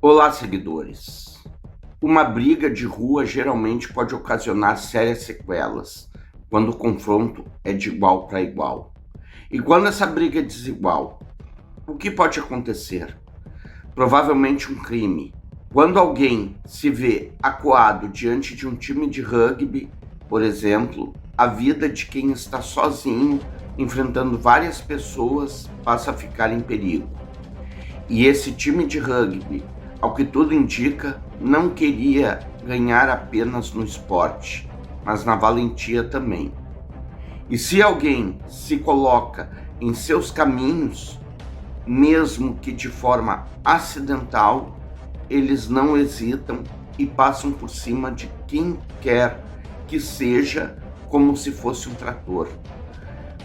Olá, seguidores. Uma briga de rua geralmente pode ocasionar sérias sequelas, quando o confronto é de igual para igual. E quando essa briga é desigual, o que pode acontecer? Provavelmente um crime. Quando alguém se vê acuado diante de um time de rugby, por exemplo, a vida de quem está sozinho, enfrentando várias pessoas, passa a ficar em perigo. E esse time de rugby, ao que tudo indica, não queria ganhar apenas no esporte, mas na valentia também. E se alguém se coloca em seus caminhos, mesmo que de forma acidental, eles não hesitam e passam por cima de quem quer que seja, como se fosse um trator.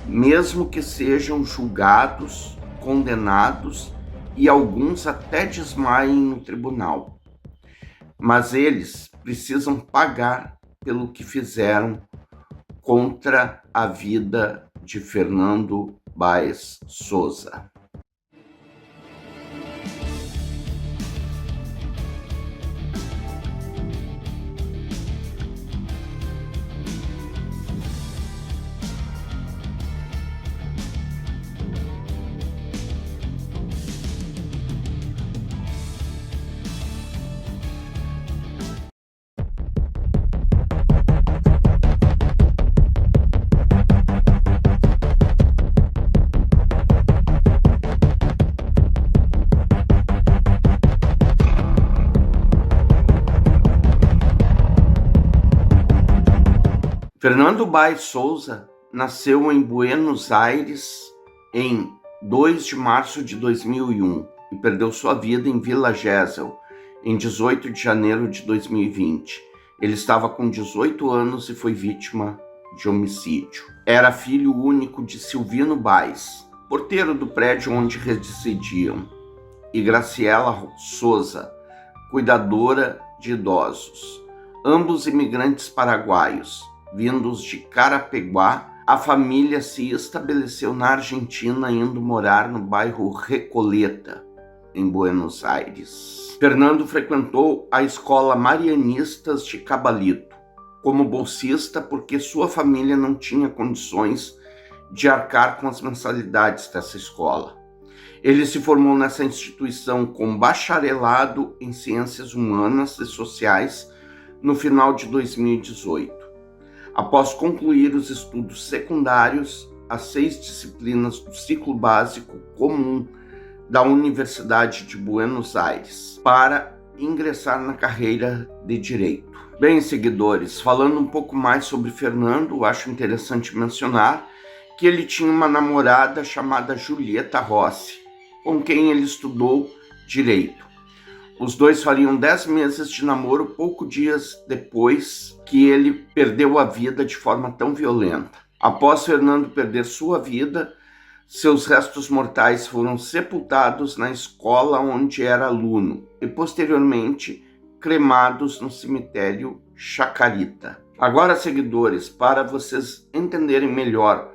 Mesmo que sejam julgados, condenados e alguns até desmaiem no tribunal. Mas eles precisam pagar pelo que fizeram contra a vida de Fernando Baez Souza. Fernando Baez Souza nasceu em Buenos Aires em 2 de março de 2001 e perdeu sua vida em Vila Gesell em 18 de janeiro de 2020. Ele estava com 18 anos e foi vítima de homicídio. Era filho único de Silvino Baez, porteiro do prédio onde residiam, e Graciela Souza, cuidadora de idosos, ambos imigrantes paraguaios. Vindos de Carapeguá, a família se estabeleceu na Argentina, indo morar no bairro Recoleta, em Buenos Aires. Fernando frequentou a escola Marianistas de Cabalito como bolsista porque sua família não tinha condições de arcar com as mensalidades dessa escola. Ele se formou nessa instituição com bacharelado em Ciências Humanas e Sociais no final de 2018. Após concluir os estudos secundários, as 6 disciplinas do ciclo básico comum da Universidade de Buenos Aires, para ingressar na carreira de Direito. Bem, seguidores, falando um pouco mais sobre Fernando, acho interessante mencionar que ele tinha uma namorada chamada Julieta Rossi, com quem ele estudou Direito. Os dois fariam 10 meses de namoro poucos dias depois que ele perdeu a vida de forma tão violenta. Após Fernando perder sua vida, seus restos mortais foram sepultados na escola onde era aluno e posteriormente cremados no cemitério Chacarita. Agora, seguidores, para vocês entenderem melhor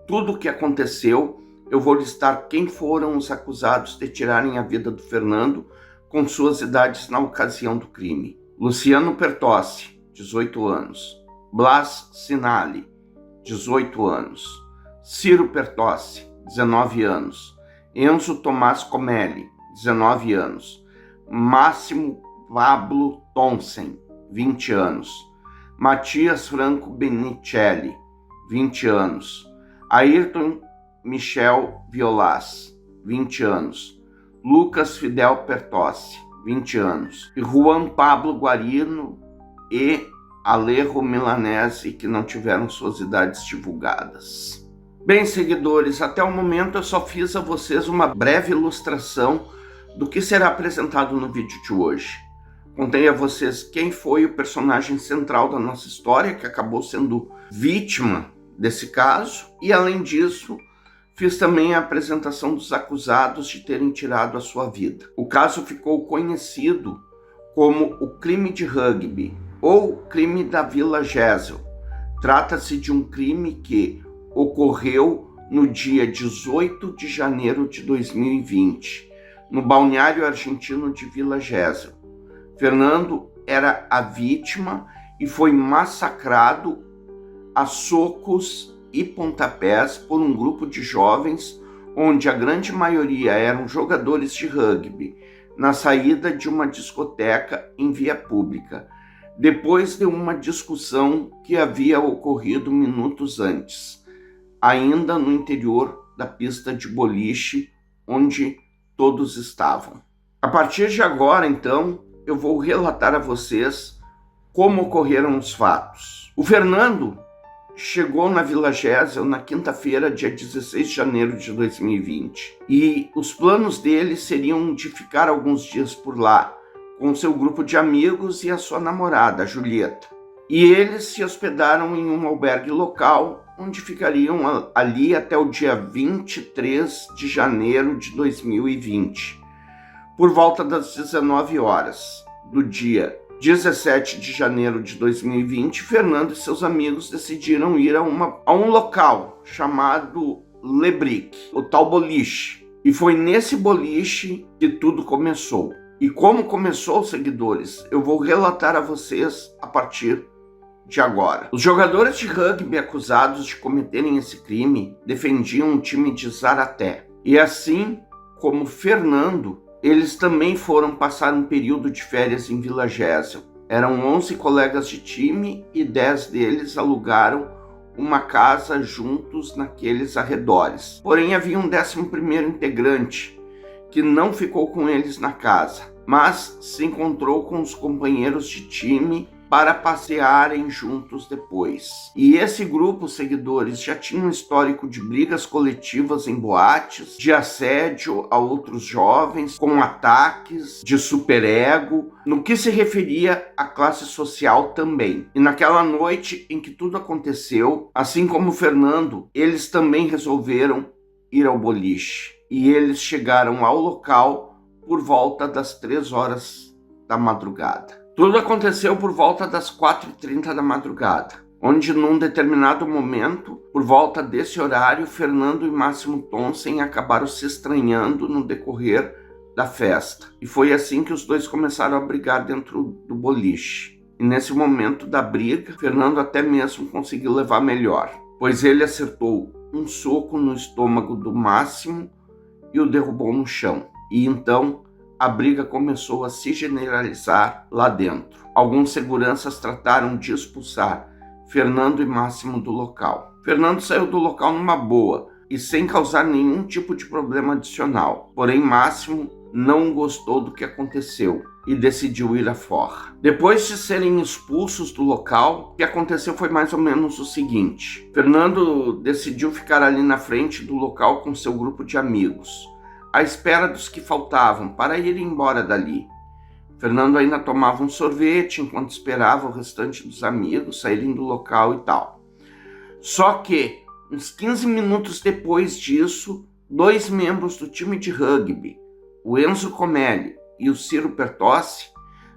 tudo o que aconteceu, eu vou listar quem foram os acusados de tirarem a vida do Fernando com suas idades na ocasião do crime. Luciano Pertossi, 18 anos. Blas Sinali, 18 anos. Ciro Pertossi, 19 anos. Enzo Tomás Comelli, 19 anos. Máximo Pablo Tonsen, 20 anos. Matias Franco Benicelli, 20 anos. Ayrton Michel Violas, 20 anos. Lucas Fidel Pertossi, 20 anos. E Juan Pablo Guarino e Alejo Milanese, que não tiveram suas idades divulgadas. Bem, seguidores, até o momento eu só fiz a vocês uma breve ilustração do que será apresentado no vídeo de hoje. Contei a vocês quem foi o personagem central da nossa história, que acabou sendo vítima desse caso, e além disso, fiz também a apresentação dos acusados de terem tirado a sua vida. O caso ficou conhecido como o crime de rugby ou crime da Vila Gesell. Trata-se de um crime que ocorreu no dia 18 de janeiro de 2020, no balneário argentino de Vila Gesell. Fernando era a vítima e foi massacrado a socos e pontapés por um grupo de jovens, onde a grande maioria eram jogadores de rugby, na saída de uma discoteca em via pública, depois de uma discussão que havia ocorrido minutos antes, ainda no interior da pista de boliche onde todos estavam. A partir de agora, então, eu vou relatar a vocês como ocorreram os fatos. O Fernando chegou na Vila Gesell na quinta-feira, dia 16 de janeiro de 2020. E os planos dele seriam de ficar alguns dias por lá, com seu grupo de amigos e a sua namorada, a Julieta. E eles se hospedaram em um albergue local, onde ficariam ali até o dia 23 de janeiro de 2020. Por volta das 19 horas do dia 17 de janeiro de 2020, Fernando e seus amigos decidiram ir a um local chamado Le Brick, o tal boliche. E foi nesse boliche que tudo começou. E como começou, seguidores, eu vou relatar a vocês a partir de agora. Os jogadores de rugby acusados de cometerem esse crime defendiam um time de Zaraté. E assim como Fernando, eles também foram passar um período de férias em Vila Gesell. Eram 11 colegas de time e 10 deles alugaram uma casa juntos naqueles arredores. Porém, havia um 11º integrante que não ficou com eles na casa, mas se encontrou com os companheiros de time para passearem juntos depois. E esse grupo, seguidores, já tinha um histórico de brigas coletivas em boates, de assédio a outros jovens, com ataques, de superego, no que se referia à classe social também. E naquela noite em que tudo aconteceu, assim como o Fernando, eles também resolveram ir ao boliche. E eles chegaram ao local por volta das 3 horas da madrugada. Tudo aconteceu por volta das 4h30 da madrugada, onde num determinado momento, por volta desse horário, Fernando e Máximo Tonsen acabaram se estranhando no decorrer da festa. E foi assim que os dois começaram a brigar dentro do boliche. E nesse momento da briga, Fernando até mesmo conseguiu levar melhor, pois ele acertou um soco no estômago do Máximo e o derrubou no chão. E então a briga começou a se generalizar lá dentro. Alguns seguranças trataram de expulsar Fernando e Máximo do local. Fernando saiu do local numa boa e sem causar nenhum tipo de problema adicional. Porém, Máximo não gostou do que aconteceu e decidiu ir afora. Depois de serem expulsos do local, o que aconteceu foi mais ou menos o seguinte. Fernando decidiu ficar ali na frente do local com seu grupo de amigos, à espera dos que faltavam para ir embora dali. Fernando ainda tomava um sorvete enquanto esperava o restante dos amigos saírem do local e tal. Só que, uns 15 minutos depois disso, 2 membros do time de rugby, o Enzo Comelli e o Ciro Pertossi,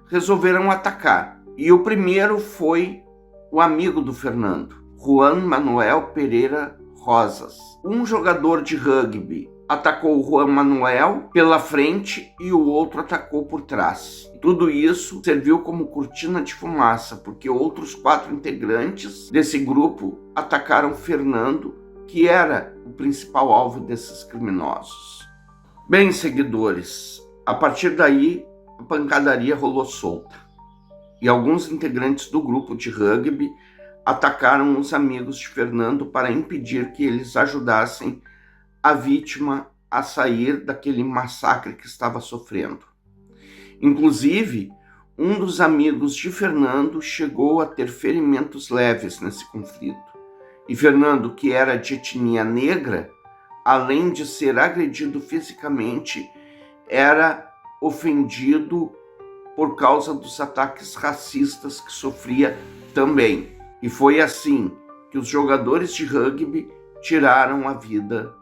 resolveram atacar. E o primeiro foi o amigo do Fernando, Juan Manuel Pereira Rosas. Um jogador de rugby atacou o Juan Manuel pela frente e o outro atacou por trás. Tudo isso serviu como cortina de fumaça, porque outros 4 integrantes desse grupo atacaram Fernando, que era o principal alvo desses criminosos. Bem, seguidores, a partir daí a pancadaria rolou solta. E alguns integrantes do grupo de rugby atacaram os amigos de Fernando para impedir que eles ajudassem a vítima a sair daquele massacre que estava sofrendo. Inclusive, um dos amigos de Fernando chegou a ter ferimentos leves nesse conflito. E Fernando, que era de etnia negra, além de ser agredido fisicamente, era ofendido por causa dos ataques racistas que sofria também. E foi assim que os jogadores de rugby tiraram a vida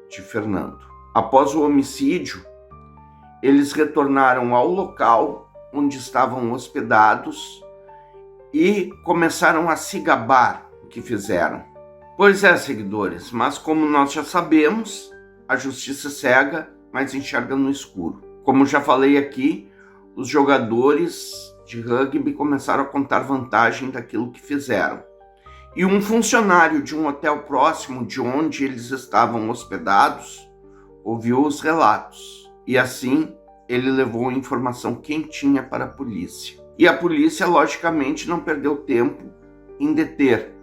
de Fernando. Após o homicídio, eles retornaram ao local onde estavam hospedados e começaram a se gabar do que fizeram. Pois é, seguidores, mas como nós já sabemos, a justiça cega mas enxerga no escuro. Como já falei aqui, os jogadores de rugby começaram a contar vantagem daquilo que fizeram. E um funcionário de um hotel próximo de onde eles estavam hospedados ouviu os relatos. E assim, ele levou a informação quentinha para a polícia. E a polícia, logicamente, não perdeu tempo em deter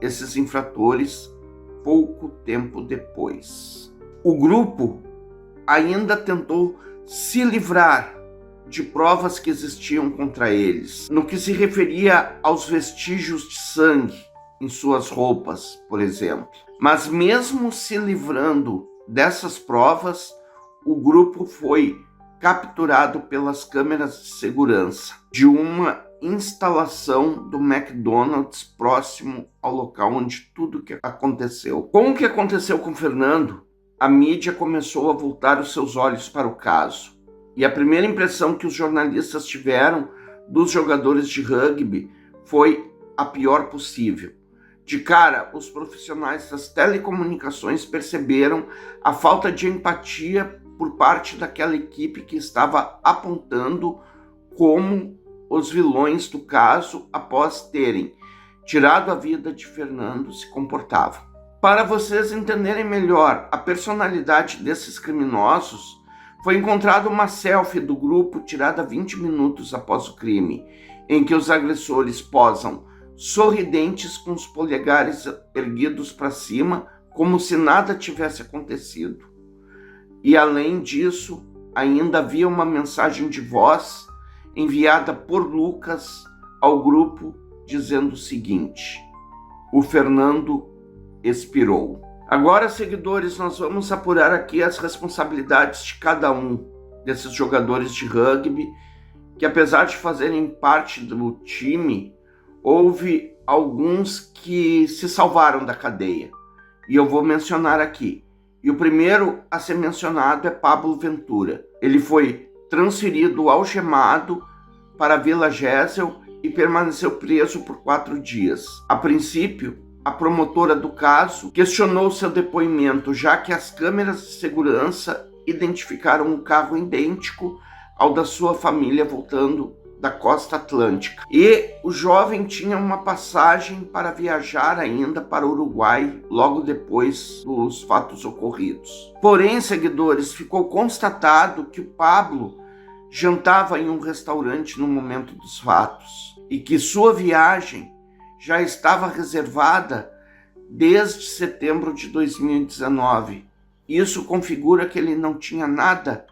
esses infratores pouco tempo depois. O grupo ainda tentou se livrar de provas que existiam contra eles, no que se referia aos vestígios de sangue em suas roupas, por exemplo. Mas mesmo se livrando dessas provas, o grupo foi capturado pelas câmeras de segurança de uma instalação do McDonald's próximo ao local onde tudo que aconteceu. Com o que aconteceu com Fernando, a mídia começou a voltar os seus olhos para o caso. E a primeira impressão que os jornalistas tiveram dos jogadores de rugby foi a pior possível. De cara, os profissionais das telecomunicações perceberam a falta de empatia por parte daquela equipe que estava apontando como os vilões do caso após terem tirado a vida de Fernando se comportavam. Para vocês entenderem melhor a personalidade desses criminosos, foi encontrada uma selfie do grupo tirada 20 minutos após o crime, em que os agressores posam sorridentes com os polegares erguidos para cima, como se nada tivesse acontecido. E além disso, ainda havia uma mensagem de voz enviada por Lucas ao grupo dizendo o seguinte: o Fernando expirou. Agora, seguidores, nós vamos apurar aqui as responsabilidades de cada um desses jogadores de rugby, que apesar de fazerem parte do time, houve alguns que se salvaram da cadeia. E eu vou mencionar aqui. E o primeiro a ser mencionado é Pablo Ventura. Ele foi transferido algemado para a Vila Gesell e permaneceu preso por 4 dias. A princípio, a promotora do caso questionou seu depoimento, já que as câmeras de segurança identificaram um carro idêntico ao da sua família voltando da costa atlântica. E o jovem tinha uma passagem para viajar ainda para o Uruguai logo depois dos fatos ocorridos. Porém, seguidores, ficou constatado que o Pablo jantava em um restaurante no momento dos fatos e que sua viagem já estava reservada desde setembro de 2019. Isso configura que ele não tinha nada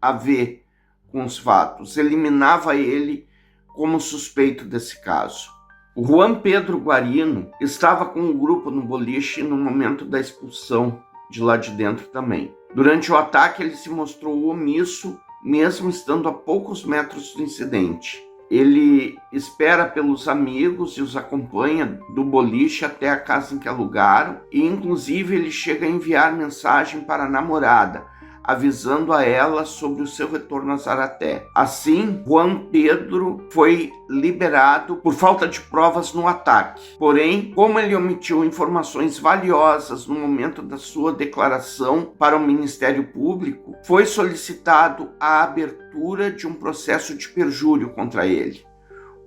a ver com os fatos, eliminava ele como suspeito desse caso. O Juan Pedro Guarino estava com o grupo no boliche no momento da expulsão de lá de dentro também. Durante o ataque, ele se mostrou omisso, mesmo estando a poucos metros do incidente. Ele espera pelos amigos e os acompanha do boliche até a casa em que alugaram, e inclusive ele chega a enviar mensagem para a namorada, avisando a ela sobre o seu retorno a Zaraté. Assim, Juan Pedro foi liberado por falta de provas no ataque. Porém, como ele omitiu informações valiosas no momento da sua declaração para o Ministério Público, foi solicitado a abertura de um processo de perjúrio contra ele,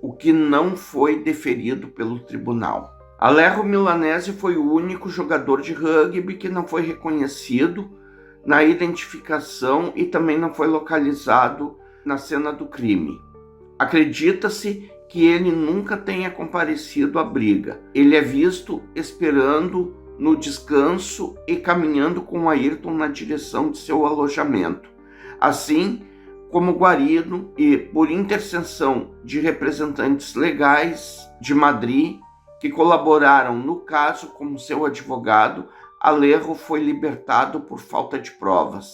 o que não foi deferido pelo tribunal. Alejo Milanese foi o único jogador de rugby que não foi reconhecido na identificação e também não foi localizado na cena do crime. Acredita-se que ele nunca tenha comparecido à briga. Ele é visto esperando no descanso e caminhando com Ayrton na direção de seu alojamento, assim como Guarino, e por intercessão de representantes legais de Madrid que colaboraram no caso como seu advogado, Alejo foi libertado por falta de provas.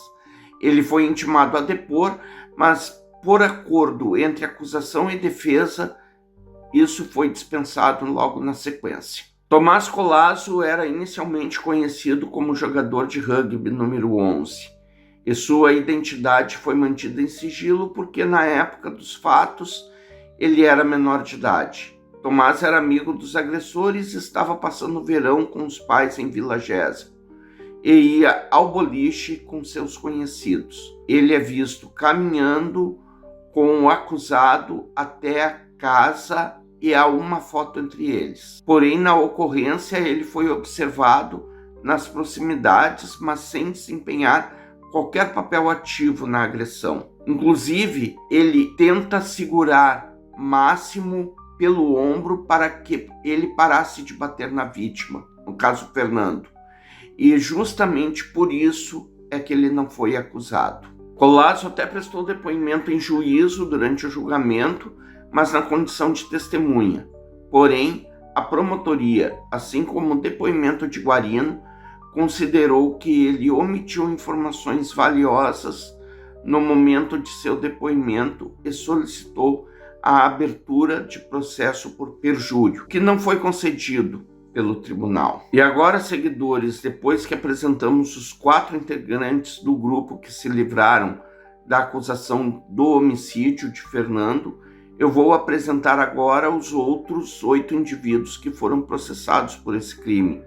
Ele foi intimado a depor, mas por acordo entre acusação e defesa, isso foi dispensado logo na sequência. Tomás Collazo era inicialmente conhecido como jogador de rugby número 11, e sua identidade foi mantida em sigilo porque na época dos fatos ele era menor de idade. Tomás era amigo dos agressores e estava passando o verão com os pais em Vila Gesell. e ia ao boliche com seus conhecidos. Ele é visto caminhando com o acusado até a casa e há uma foto entre eles. Porém, na ocorrência, ele foi observado nas proximidades, mas sem desempenhar qualquer papel ativo na agressão. Inclusive, ele tenta segurar Máximo pelo ombro para que ele parasse de bater na vítima, no caso Fernando. E justamente por isso é que ele não foi acusado. Colasso até prestou depoimento em juízo durante o julgamento, mas na condição de testemunha. Porém, a promotoria, assim como o depoimento de Guarino, considerou que ele omitiu informações valiosas no momento de seu depoimento e solicitou a abertura de processo por perjúrio, que não foi concedido pelo tribunal. E agora, seguidores, depois que apresentamos os 4 integrantes do grupo que se livraram da acusação do homicídio de Fernando, eu vou apresentar agora os outros 8 indivíduos que foram processados por esse crime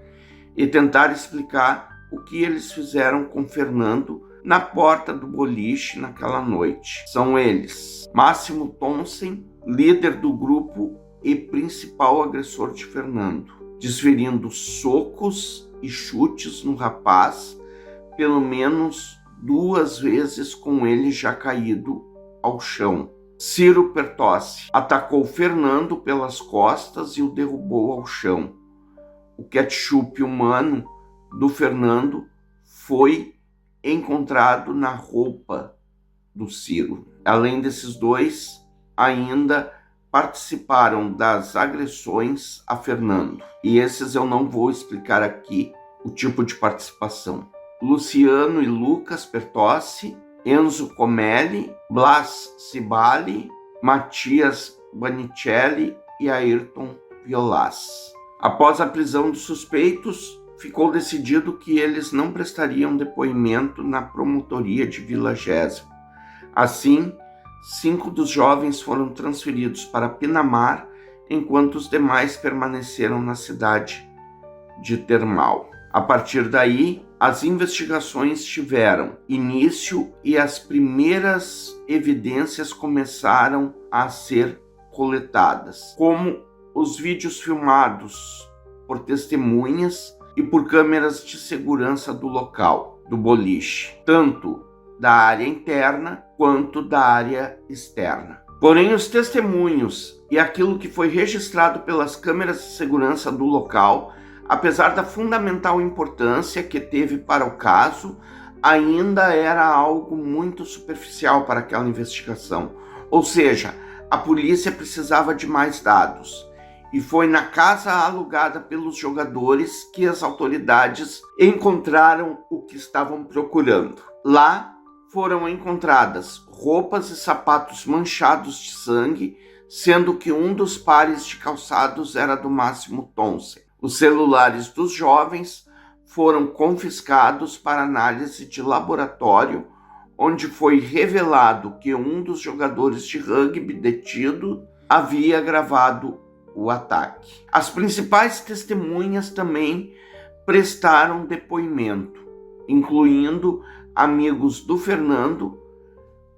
e tentar explicar o que eles fizeram com Fernando na porta do boliche naquela noite. São eles: Máximo Thomsen, líder do grupo e principal agressor de Fernando, desferindo socos e chutes no rapaz, pelo menos 2 vezes com ele já caído ao chão. Ciro Pertossi atacou Fernando pelas costas e o derrubou ao chão. O ketchup humano do Fernando foi encontrado na roupa do Ciro. Além desses 2, ainda participaram das agressões a Fernando. E esses eu não vou explicar aqui o tipo de participação. Luciano e Lucas Pertossi, Enzo Comelli, Blas Cibali, Matias Banicelli e Ayrton Violas. Após a prisão dos suspeitos, ficou decidido que eles não prestariam depoimento na promotoria de Vila Gesell. Assim, 5 dos jovens foram transferidos para Pinamar, enquanto os demais permaneceram na cidade de Termal. A partir daí, as investigações tiveram início e as primeiras evidências começaram a ser coletadas, como os vídeos filmados por testemunhas e por câmeras de segurança do local, do boliche, tanto da área interna quanto da área externa. Porém, os testemunhos e aquilo que foi registrado pelas câmeras de segurança do local, apesar da fundamental importância que teve para o caso, ainda era algo muito superficial para aquela investigação. Ou seja, a polícia precisava de mais dados. E foi na casa alugada pelos jogadores que as autoridades encontraram o que estavam procurando. Lá foram encontradas roupas e sapatos manchados de sangue, sendo que um dos pares de calçados era do Máximo Thomsen. Os celulares dos jovens foram confiscados para análise de laboratório, onde foi revelado que um dos jogadores de rugby detido havia gravado o ataque. As principais testemunhas também prestaram depoimento, incluindo amigos do Fernando.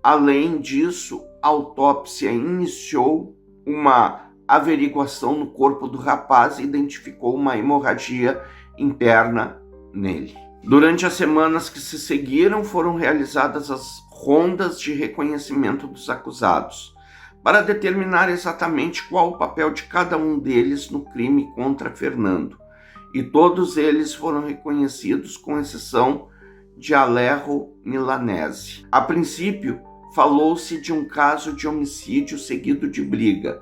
Além disso, a autópsia iniciou uma averiguação no corpo do rapaz e identificou uma hemorragia interna nele. Durante as semanas que se seguiram, foram realizadas as rondas de reconhecimento dos acusados, para determinar exatamente qual o papel de cada um deles no crime contra Fernando. E todos eles foram reconhecidos, com exceção de Alejo Milanese. A princípio, falou-se de um caso de homicídio seguido de briga,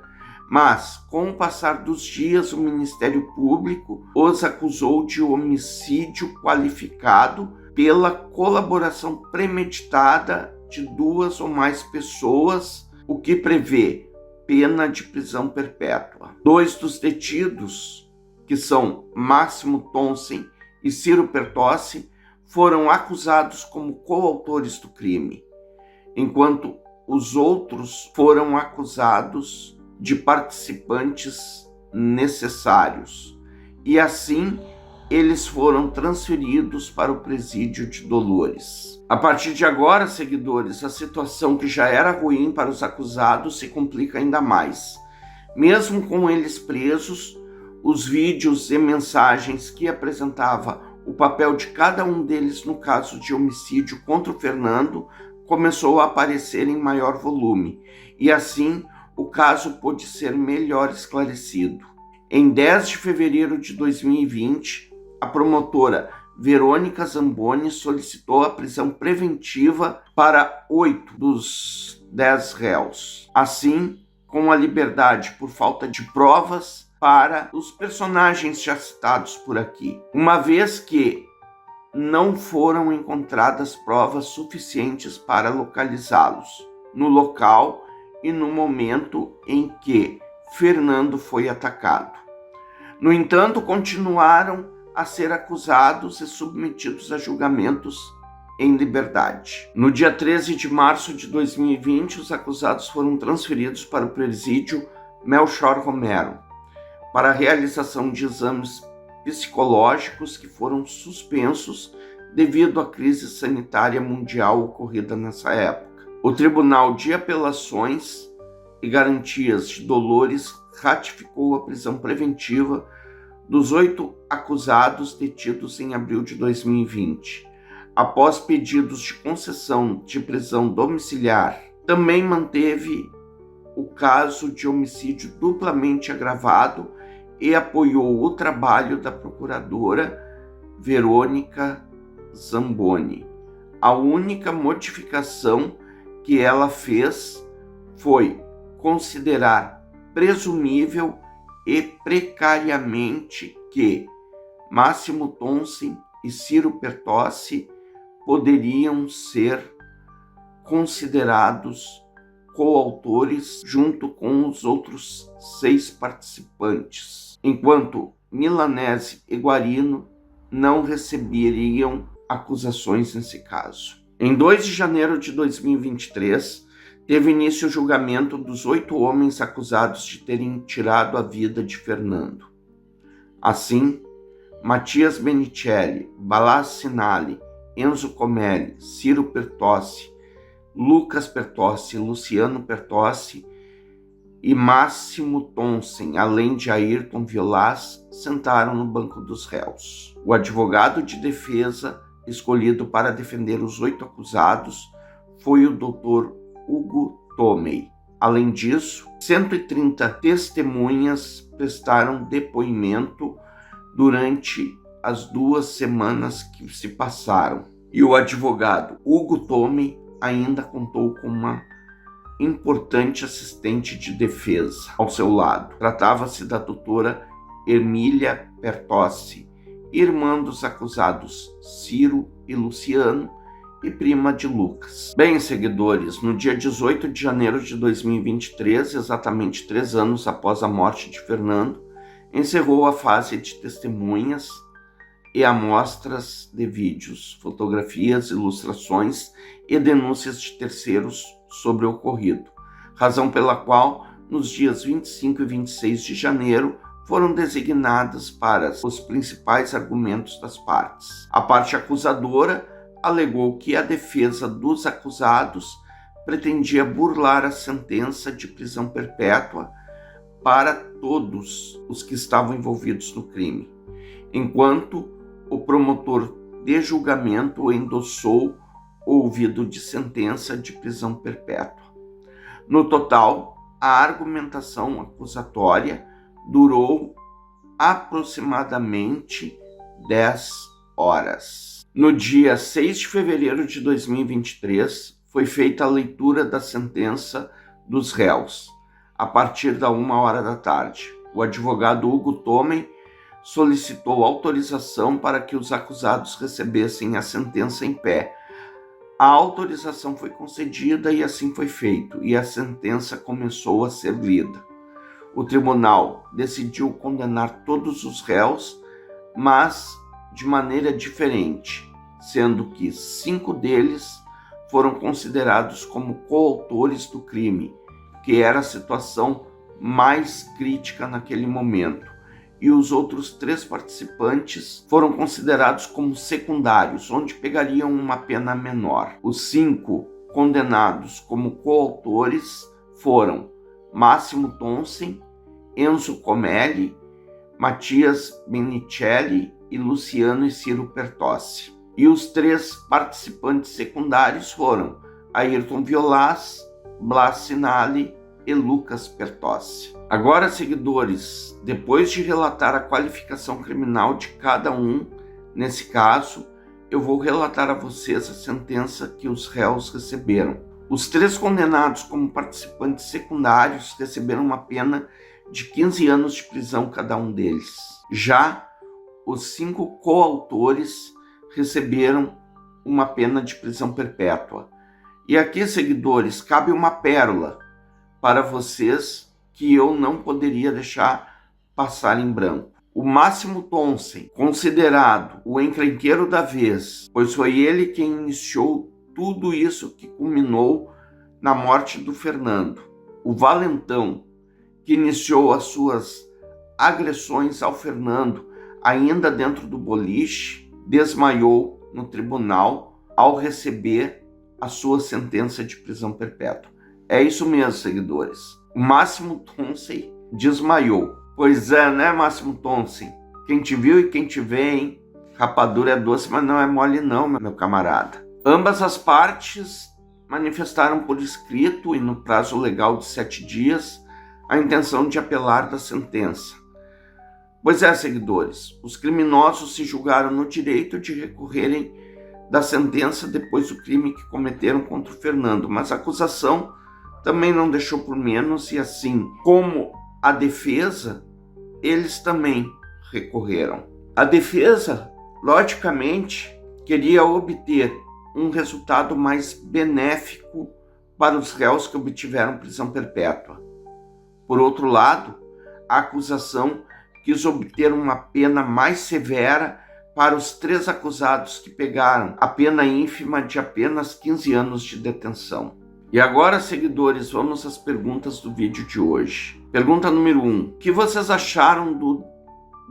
mas, com o passar dos dias, o Ministério Público os acusou de homicídio qualificado pela colaboração premeditada de 2 ou mais pessoas, o que prevê pena de prisão perpétua. 2 dos detidos, que são Máximo Thomsen e Ciro Pertossi, foram acusados como coautores do crime, enquanto os outros foram acusados de participantes necessários. E assim, eles foram transferidos para o presídio de Dolores. A partir de agora, seguidores, a situação que já era ruim para os acusados se complica ainda mais. Mesmo com eles presos, os vídeos e mensagens que apresentava o papel de cada um deles no caso de homicídio contra o Fernando começou a aparecer em maior volume, e assim o caso pôde ser melhor esclarecido. Em 10 de fevereiro de 2020, a promotora Verônica Zamboni solicitou a prisão preventiva para 8 dos 10 réus, assim com a liberdade por falta de provas para os personagens já citados por aqui, uma vez que não foram encontradas provas suficientes para localizá-los no local e no momento em que Fernando foi atacado. No entanto, continuaram a ser acusados e submetidos a julgamentos em liberdade. No dia 13 de março de 2020, os acusados foram transferidos para o presídio Melchor Romero para a realização de exames psicológicos que foram suspensos devido à crise sanitária mundial ocorrida nessa época. O Tribunal de Apelações e Garantias de Dolores ratificou a prisão preventiva dos 8 acusados detidos em abril de 2020, após pedidos de concessão de prisão domiciliar. Também manteve o caso de homicídio duplamente agravado e apoiou o trabalho da procuradora Verônica Zamboni. A única modificação que ela fez foi considerar presumível e precariamente que Máximo Tonsin e Ciro Pertossi poderiam ser considerados coautores junto com os outros 6 participantes, enquanto Milanese e Guarino não receberiam acusações nesse caso. Em 2 de janeiro de 2023, teve início o julgamento dos 8 homens acusados de terem tirado a vida de Fernando. Assim, Matias Benicelli, Balazs Sinali, Enzo Comelli, Ciro Pertossi, Lucas Pertossi, Luciano Pertossi e Máximo Tonsin, além de Ayrton Vilas, sentaram no banco dos réus. O advogado de defesa escolhido para defender os 8 acusados foi o Dr. Hugo Tomei. Além disso, 130 testemunhas prestaram depoimento durante as 2 semanas que se passaram. E o advogado Hugo Tomei ainda contou com uma importante assistente de defesa ao seu lado. Tratava-se da doutora Emília Pertossi, irmã dos acusados Ciro e Luciano e prima de Lucas. Bem, seguidores, no dia 18 de janeiro de 2023, exatamente 3 anos após a morte de Fernando, encerrou a fase de testemunhas e amostras de vídeos, fotografias, ilustrações e denúncias de terceiros sobre o ocorrido, razão pela qual, nos dias 25 e 26 de janeiro, foram designadas para os principais argumentos das partes. A parte acusadora alegou que a defesa dos acusados pretendia burlar a sentença de prisão perpétua para todos os que estavam envolvidos no crime, enquanto o promotor de julgamento endossou o ouvido de sentença de prisão perpétua. No total, a argumentação acusatória durou aproximadamente 10 horas. No dia 6 de fevereiro de 2023, foi feita a leitura da sentença dos réus, a partir da 1h da tarde. O advogado Hugo Tomei solicitou autorização para que os acusados recebessem a sentença em pé. A autorização foi concedida e assim foi feito, e a sentença começou a ser lida. O tribunal decidiu condenar todos os réus, mas de maneira diferente, sendo que 5 deles foram considerados como coautores do crime, que era a situação mais crítica naquele momento, e os outros 3 participantes foram considerados como secundários, onde pegariam uma pena menor. Os 5 condenados como coautores foram Máximo Tonsem, Enzo Comelli, Matias Benicelli e Luciano e Ciro Pertossi. E os 3 participantes secundários foram Ayrton Violas, Blas Sinali e Lucas Pertossi. Agora, seguidores, depois de relatar a qualificação criminal de cada um, nesse caso, eu vou relatar a vocês a sentença que os réus receberam. Os 3 condenados como participantes secundários receberam uma pena de 15 anos de prisão cada um deles. Já os 5 coautores receberam uma pena de prisão perpétua. E aqui, seguidores, cabe uma pérola para vocês que eu não poderia deixar passar em branco. O Máximo Tonsem, considerado o encrenqueiro da vez, pois foi ele quem iniciou tudo isso que culminou na morte do Fernando. O valentão, que iniciou as suas agressões ao Fernando ainda dentro do boliche, desmaiou no tribunal ao receber a sua sentença de prisão perpétua. É isso mesmo, seguidores. O Máximo Tonsem desmaiou. Pois é, né, Máximo Tonsem? Quem te viu e quem te vê, hein? Rapadura é doce, mas não é mole não, meu camarada. Ambas as partes manifestaram por escrito e no prazo legal de 7 dias a intenção de apelar da sentença. Pois é, seguidores, os criminosos se julgaram no direito de recorrerem da sentença depois do crime que cometeram contra o Fernando, mas a acusação também não deixou por menos e assim como a defesa, eles também recorreram. A defesa, logicamente, queria obter um resultado mais benéfico para os réus que obtiveram prisão perpétua. Por outro lado, a acusação quis obter uma pena mais severa para os 3 acusados que pegaram a pena ínfima de apenas 15 anos de detenção. E agora, seguidores, vamos às perguntas do vídeo de hoje. Pergunta número 1. O que vocês acharam do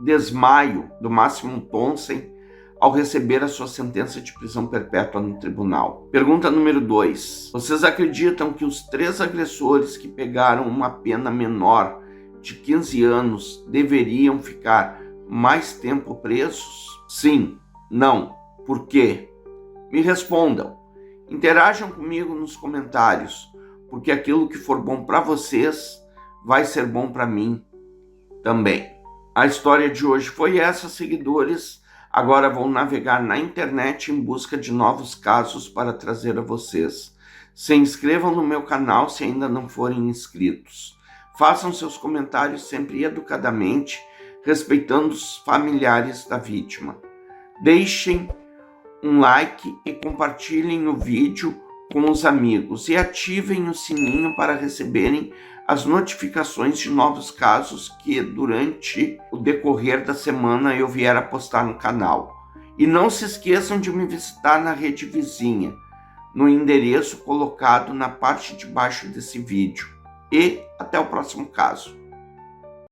desmaio do Máximo Tonsem ao receber a sua sentença de prisão perpétua no tribunal? Pergunta número 2. Vocês acreditam que os 3 agressores que pegaram uma pena menor de 15 anos deveriam ficar mais tempo presos? Sim, não. Por quê? Me respondam. Interajam comigo nos comentários, porque aquilo que for bom para vocês vai ser bom para mim também. A história de hoje foi essa, seguidores. Agora vou navegar na internet em busca de novos casos para trazer a vocês. Se inscrevam no meu canal se ainda não forem inscritos. Façam seus comentários sempre educadamente, respeitando os familiares da vítima. Deixem um like e compartilhem o vídeo com os amigos e ativem o sininho para receberem as notificações de novos casos que durante o decorrer da semana eu vier a postar no canal. E não se esqueçam de me visitar na rede vizinha, no endereço colocado na parte de baixo desse vídeo. E até o próximo caso.